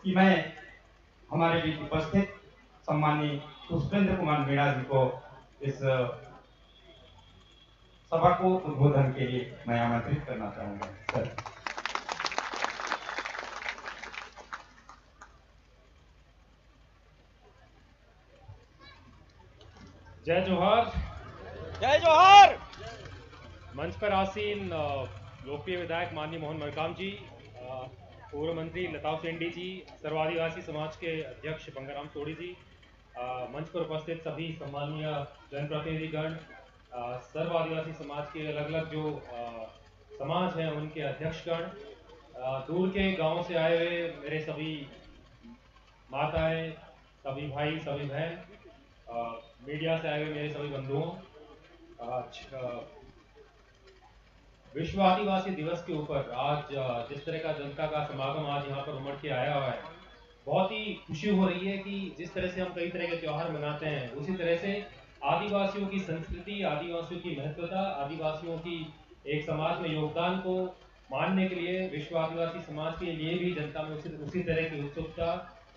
कि मैं हमारे बीच उपस्थित सम्मानीय पुष्पेंद्र कुमार मीणा जी को इस सभा को उद्बोधन के लिए मैं आमंत्रित करना चाहूंगा। सर। जय जोहार। जय जोहार। मंच पर आसीन लोकप्रिय विधायक माननीय मोहन मरकाम जी, पूर्व मंत्री लताव सेंडी जी, सर्व आदिवासी समाज के अध्यक्ष बंगाराम सोढ़ी जी, मंच पर उपस्थित सभी सम्मानीय जनप्रतिनिधिगण, सर्व आदिवासी समाज के अलग अलग जो समाज हैं उनके अध्यक्षगण, दूर के गांवों से आए हुए मेरे सभी माताएं, सभी भाई, सभी बहन, मीडिया से आए हुए मेरे सभी बंधुओं, आज विश्व आदिवासी दिवस के ऊपर आज जिस तरह का जनता का समागम आज यहाँ पर उमड़ के आया हुआ है, बहुत ही खुशी हो रही है कि जिस तरह से हम कई तरह के त्योहार मनाते हैं उसी तरह से आदिवासियों की संस्कृति, आदिवासियों की महत्वता, आदिवासियों की एक समाज में योगदान को मानने के लिए विश्व आदिवासी समाज के लिए भी जनता में उसी तरह की उत्सुकता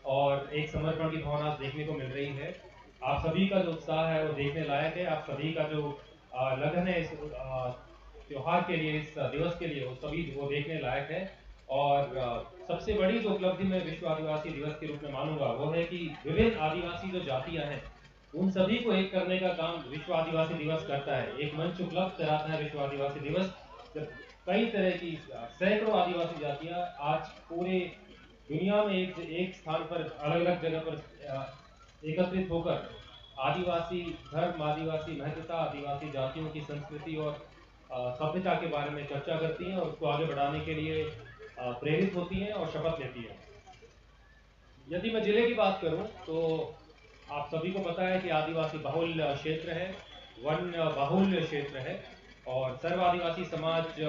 और एक समर्पण की भावना देखने को मिल रही है। आप सभी का जो उत्साह है वो देखने लायक है। आप सभी का जो लगन है इस त्योहार के लिए, इस दिवस के लिए, वो सभी वो देखने लायक है। और सबसे बड़ी जो उपलब्धि मैं विश्व आदिवासी दिवस के रूप में मानूंगा वो है कि विभिन्न आदिवासी जो जातियां हैं उन सभी को एक करने का काम विश्व आदिवासी दिवस करता है। एक मंच उपलब्ध कराता है विश्व आदिवासी दिवस, जब कई तरह की सैकड़ों आदिवासी जातियां आज पूरे दुनिया में एक स्थान पर अलग अलग जगह पर एकत्रित होकर आदिवासी धर्म, आदिवासी महत्वता, आदिवासी जातियों की संस्कृति और सभ्यता के बारे में चर्चा करती हैं और उसको आगे बढ़ाने के लिए प्रेरित होती हैं और शपथ लेती हैं। यदि मैं जिले की बात करूं तो आप सभी को पता है कि आदिवासी बहुल क्षेत्र है, वन बहुल क्षेत्र है और सर्व आदिवासी समाज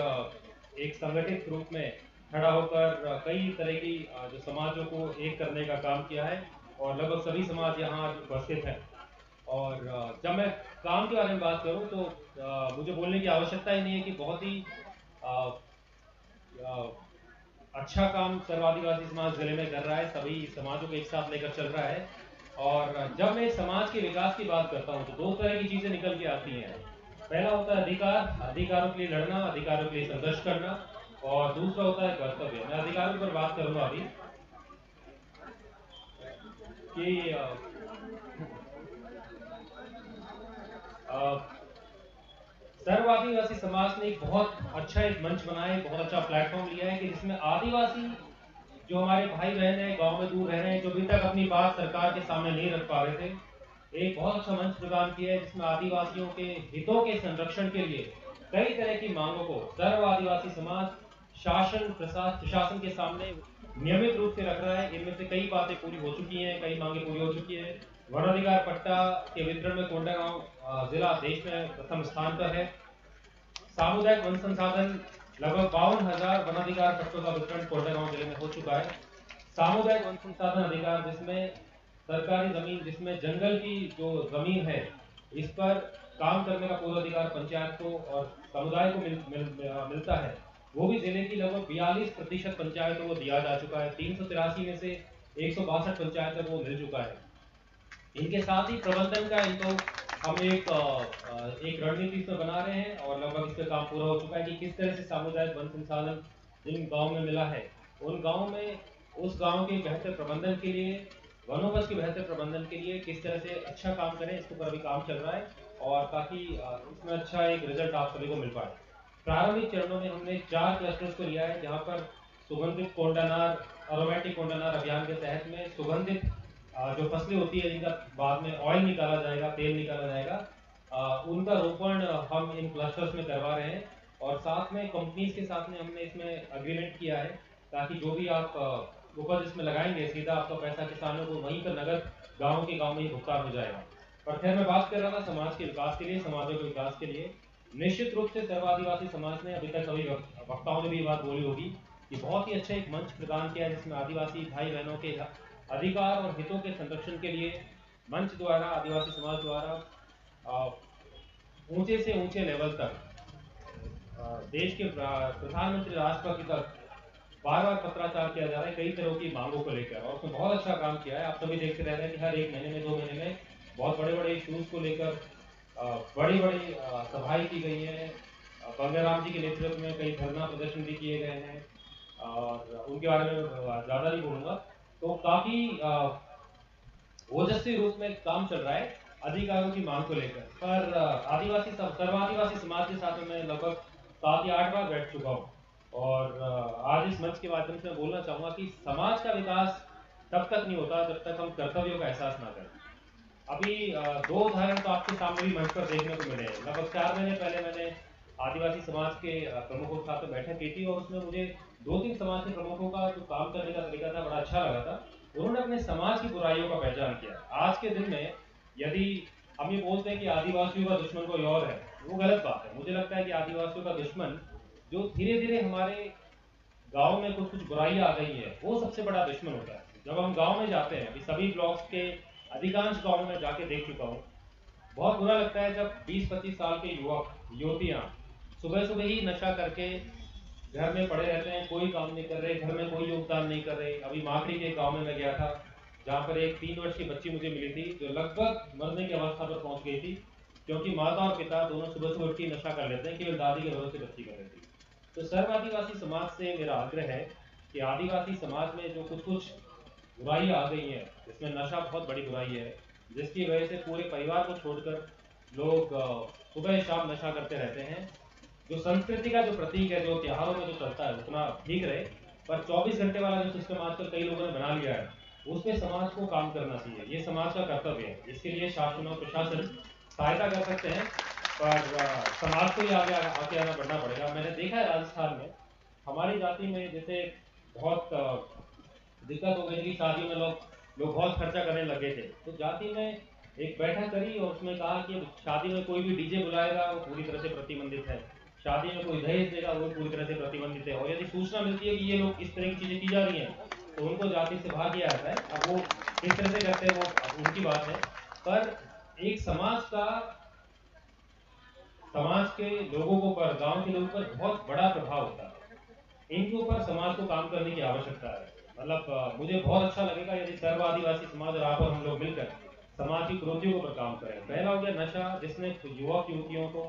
एक संगठित रूप में खड़ा होकर कई तरह की जो समाजों को एक करने का काम किया है और लगभग सभी समाज यहाँ उपस्थित हैं। और जब मैं काम के बारे में बात करूं तो मुझे बोलने की आवश्यकता ही नहीं है कि बहुत ही अच्छा काम सर्व आदिवासी समाज जिले में कर रहा है, सभी समाजों को एक साथ लेकर चल रहा है। और जब मैं समाज के विकास की बात करता हूं तो दो तरह की चीजें निकल के आती हैं। पहला होता है अधिकार, अधिकारों के लिए लड़ना, अधिकारों के लिए संघर्ष करना, और दूसरा होता है कर्तव्य। मैं अधिकारों पर बात करूंगा अभी कि सर्व आदिवासी समाज ने एक बहुत अच्छा एक मंच बनाया, एक बहुत अच्छा प्लेटफॉर्म लिया है कि जिसमें आदिवासी जो हमारे भाई बहन है गांव में दूर रह रहे हैं, जो अभी तक अपनी बात सरकार के सामने नहीं रख पा रहे थे, एक बहुत अच्छा मंच प्रदान किया है जिसमें आदिवासियों के हितों के संरक्षण के लिए कई तरह की मांगों को सर्व आदिवासी समाज शासन प्रशासन के सामने नियमित रूप से रख रहा है। इनमें से कई बातें पूरी हो चुकी हैं, कई मांगे पूरी हो चुकी है। वनाधिकार पट्टा के वितरण में कोंडागांव जिला देश में प्रथम स्थान पर है। सामुदायिक वन संसाधन लगभग 52,000 वनाधिकार पट्टों का वितरण कोंडागांव जिले में हो चुका है। सामुदायिक वन संसाधन अधिकार जिसमें सरकारी जमीन, जिसमें जंगल की जो जमीन है इस पर काम करने का पूरा अधिकार पंचायत को और समुदाय को मिलता है, वो भी जिले की लगभग 42% पंचायतों को दिया जा चुका है। 383 में से 162 पंचायतों को मिल चुका है। इनके साथ ही प्रबंधन का इनको हम एक रणनीति इसमें बना रहे हैं और लगभग इस पर काम पूरा हो चुका है कि किस तरह से सामुदायिक वन संसाधन जिन गाँव में मिला है उन गाँव में उस गाँव के बेहतर प्रबंधन के लिए, वनोपज के बेहतर प्रबंधन के लिए किस तरह से अच्छा काम करें, इसके ऊपर अभी काम चल रहा है और ताकि इसमें अच्छा एक रिजल्ट आप सभी को मिल पाए। प्रारंभिक चरणों में हमने 4 क्लस्टर्स को लिया है जहाँ पर सुगंधित कोंडानार, अरोमेटिक कोंडानार अभियान के तहत में सुगंधित जो फसलें होती है जिनका बाद में ऑयल निकाला जाएगा, तेल निकाला जाएगा, उनका रोपण हम इन क्लस्टर्स में करवा रहे हैं। और साथ में कंपनीज के साथ में हमने इसमें अग्रीमेंट किया है ताकि जो भी आप उपज इसमें लगाएंगे सीधा आपका पैसा किसानों को वहीं पर नगद गाँव के गाँव में ही भुगतान हो जाएगा। पर खैर मैं बात कर रहा था समाज के विकास के लिए, समाजों के विकास के लिए। निश्चित रूप से सर्व आदिवासी समाज ने, अभी तक सभी वक्ताओं ने भी ये बात बोली होगी कि बहुत ही अच्छा एक मंच प्रदान किया है जिसमें आदिवासी भाई बहनों के अधिकार और हितों के संरक्षण के लिए मंच द्वारा, आदिवासी समाज द्वारा ऊंचे से ऊंचे लेवल तक देश के प्रधानमंत्री राष्ट्रपति तक बार बार पत्राचार किया जा रहा है कई तरह की मांगों को लेकर, और उसने बहुत अच्छा काम किया है। आप सभी देखते रह रहे हैं कि हर 1 महीने में 2 महीने में बहुत बड़े बड़े इश्यूज को लेकर बड़ी बड़ी सभाएं की गई हैं। गंगाराम जी के नेतृत्व में कई धरना प्रदर्शन भी किए गए हैं, और उनके बारे में ज़्यादा नहीं बोलूँगा। तो काफ़ी ओजस्वी रूप में काम चल रहा है अधिकारों की मांग को लेकर। पर सर्वादिवासी समाज के साथ में मैं लगभग 7 या 8 बार बैठ चुका हूँ, और आज इस मंच के माध्यम से मैं बोलना चाहूँगा कि समाज का विकास तब तक नहीं होता जब तक हम कर्तव्यों का एहसास ना करें। अभी 2 उदाहरण तो आपके सामने भी मंच पर देखने को मिले हैं। लगभग 4 महीने पहले मैंने आदिवासी समाज के प्रमुखों के साथ में बैठक की थी, और उसमें मुझे 2-3 समाज के प्रमुखों का जो काम करने का तरीका था बड़ा अच्छा लगा था। उन्होंने अपने समाज की बुराइयों का पहचान किया। आज के दिन में यदि हम ये बोलते हैं कि आदिवासियों का दुश्मन कोई और है, वो गलत बात है। मुझे लगता है कि आदिवासियों का दुश्मन जो धीरे धीरे हमारे गांव में कुछ बुराइयां आ गई है, वो सबसे बड़ा दुश्मन होता है। जब हम गांव में जाते हैं, अभी सभी ब्लॉक्स के अधिकांश गांव में जाके देख चुका हूँ, बहुत बुरा लगता है जब 20-25 साल के युवक युवतियां सुबह सुबह ही नशा करके घर में पड़े रहते हैं, कोई काम नहीं कर रहे, घर में कोई योगदान नहीं कर रहे। अभी माकड़ी के गांव में मैं गया था, जहाँ पर एक 3 वर्ष की बच्ची मुझे मिली थी जो लगभग मरने की अवस्था पर पहुंच गई थी, क्योंकि माता और पिता दोनों सुबह सुबह उठ के नशा कर लेते हैं, केवल दादी के भरोसे बच्ची कर रही थी। तो सर्व आदिवासी समाज से मेरा आग्रह है कि आदिवासी समाज में जो कुछ बुराई आ गई है, जिसमें नशा बहुत बड़ी बुराई है, जिसकी वजह से पूरे परिवार को छोड़कर लोग सुबह शाम नशा करते रहते हैं। जो संस्कृति का जो प्रतीक है, जो त्योहारों में जो चलता है उतना ठीक रहे, पर 24 घंटे वाला जो सिस्टम आजकल कई लोगों ने बना लिया है, उसमें समाज को काम करना चाहिए। ये समाज का कर्तव्य है। इसके लिए शासन और प्रशासन सहायता कर सकते हैं, पर समाज को ही आगे आगे आना बढ़ना पड़ेगा। मैंने देखा है राजस्थान में हमारी जाति में जैसे बहुत दिक्कत हो गई थी, शादियों में लोग बहुत खर्चा करने लगे थे, तो जाति में एक बैठक करी और उसमें कहा कि शादी में कोई भी डीजे बुलाएगा वो पूरी तरह से प्रतिबंधित है, शादी में कोई दहेज देगा वो पूरी तरह से प्रतिबंधित है, और यदि सूचना मिलती है कि ये लोग इस तरह की चीजें की जा रही हैं तो उनको जाति से बाहर किया जाता है। अब वो किस तरह से करते हैं वो उनकी बात है, पर एक समाज के लोगों को पर, गांव के लोगों पर बहुत बड़ा प्रभाव होता है। इनके ऊपर समाज को काम करने की आवश्यकता है। मतलब मुझे बहुत अच्छा लगेगा यदि सर्व आदिवासी समाज और आप और हम लोग मिलकर समाज की कुरीतियों पर काम करें। पहला हो गया नशा, जिसने युवक युवतियों को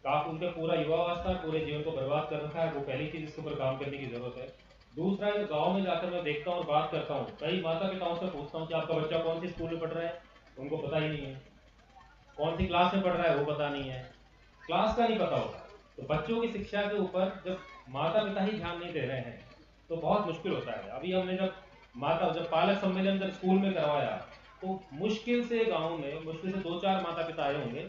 काफी उनका पूरा युवावस्था पूरे जीवन को बर्बाद कर रखा है, वो पहली चीज इसके ऊपर काम करने की जरूरत है। दूसरा, गाँव में जाकर मैं देखता हूँ और बात करता हूँ, कई माता पिताओं से पूछता हूँ कि आपका बच्चा कौन सी स्कूल में पढ़ रहा है, उनको पता ही नहीं है। कौन सी क्लास में पढ़ रहा है वो पता नहीं है, क्लास का नहीं पता होता। तो बच्चों की शिक्षा के ऊपर जब माता पिता ही ध्यान नहीं दे रहे हैं तो बहुत मुश्किल होता है। अभी हमने जब पालक सम्मेलन जब स्कूल में करवाया, तो मुश्किल से गांव में मुश्किल से 2-4 माता पिता आए होंगे।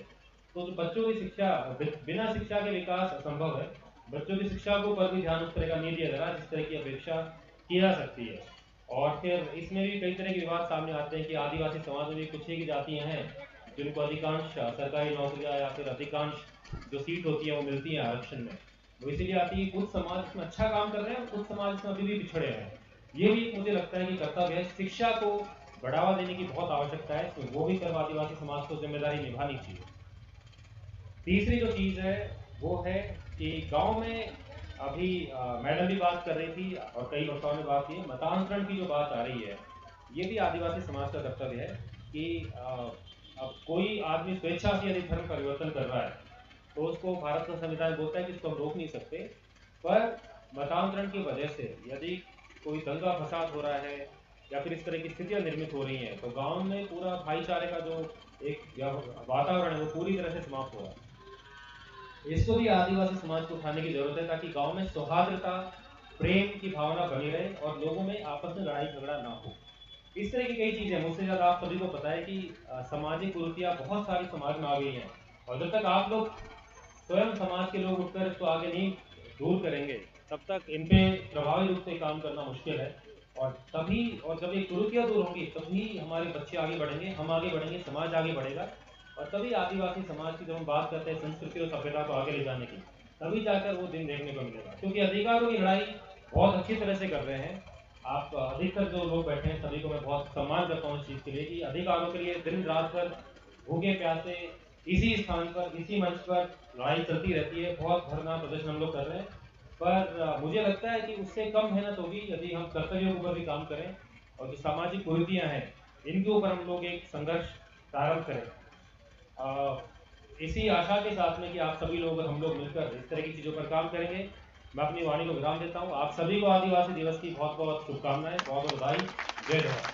तो जो बच्चों की शिक्षा, बिना शिक्षा के विकास असंभव है। बच्चों की शिक्षा के ऊपर भी ध्यान उस तरह का नहीं दिया जा रहा जिस तरह की अपेक्षा की जा सकती है। और फिर इसमें भी कई तरह के विवाद सामने आते हैं कि आदिवासी समाज में भी कुछ ही की जातियां हैं जिनको अधिकांश सरकारी नौकरियां या फिर अधिकांश जो सीट होती है वो मिलती है आरक्षण में। वो इसीलिए आती है कुछ समाज इसमें अच्छा काम कर रहे हैं और कुछ समाज इसमें अभी भी पिछड़े हैं। ये भी मुझे लगता है कि कर्तव्य है, शिक्षा को बढ़ावा देने की बहुत आवश्यकता है, तो वो भी सर्व आदिवासी समाज को जिम्मेदारी निभानी चाहिए। तीसरी जो चीज़ है वो है कि गांव में अभी मैडम भी बात कर रही थी और कई वक्ताओं ने बात की, मतांतरण की जो बात आ रही है, ये भी आदिवासी समाज का कर्तव्य है कि अब कोई आदमी स्वेच्छा से यदि धर्म परिवर्तन कर रहा है तो उसको भारत का संविधान बोलता है कि इसको हम रोक नहीं सकते। पर मतांतरण की वजह से यदि कोई दंगा फसाद हो रहा है या फिर इस तरह की स्थितियां निर्मित हो रही हैं, तो गांव में पूरा भाईचारे का जो एक वातावरण है वो पूरी तरह से समाप्त हो रहा है। इसको भी आदिवासी समाज को उठाने की जरूरत है ताकि गांव में सौहार्दता, प्रेम की भावना बनी रहे और लोगों में आपस में लड़ाई झगड़ा ना हो। इस तरह की कई चीजें, मुझसे ज्यादा आप सभी को पता है कि सामाजिक कुरीतियां बहुत सारी समाज में आ गई हैं, और जब तक आप लोग स्वयं समाज के लोग उठकर इसको आगे नहीं दूर करेंगे तब तक इन पे प्रभावी रूप से काम करना मुश्किल है। और जब ये कुरीतियां दूर होंगी तभी हमारे बच्चे आगे बढ़ेंगे, हम आगे बढ़ेंगे, समाज आगे बढ़ेगा। और तभी आदिवासी समाज की जब हम बात करते हैं संस्कृति और सभ्यता को आगे ले जाने की, तभी जाकर वो दिन देखने को मिलेगा। क्योंकि अधिकारों की लड़ाई बहुत अच्छी तरह से कर रहे हैं आप। अधिकतर जो लोग बैठे हैं सभी को मैं बहुत सम्मान करता हूँ इस चीज़ के लिए कि अधिकारों के लिए दिन रात भर भूखे प्यासे इसी स्थान पर, इसी मंच पर लड़ाई चलती रहती है। बहुत धरना प्रदर्शन हम लोग कर रहे हैं। पर मुझे लगता है कि उससे कम मेहनत होगी यदि हम कर्तव्यों के ऊपर भी काम करें और जो सामाजिक कुरीतियाँ हैं इनके ऊपर हम लोग एक संघर्ष प्रारंभ करें। इसी आशा के साथ में कि आप सभी लोग हम लोग मिलकर इस तरह की चीज़ों पर काम करेंगे, मैं अपनी वाणी को विराम देता हूँ। आप सभी को आदिवासी दिवस की बहुत बहुत शुभकामनाएं, बहुत बहुत बधाई। जय जवाहर।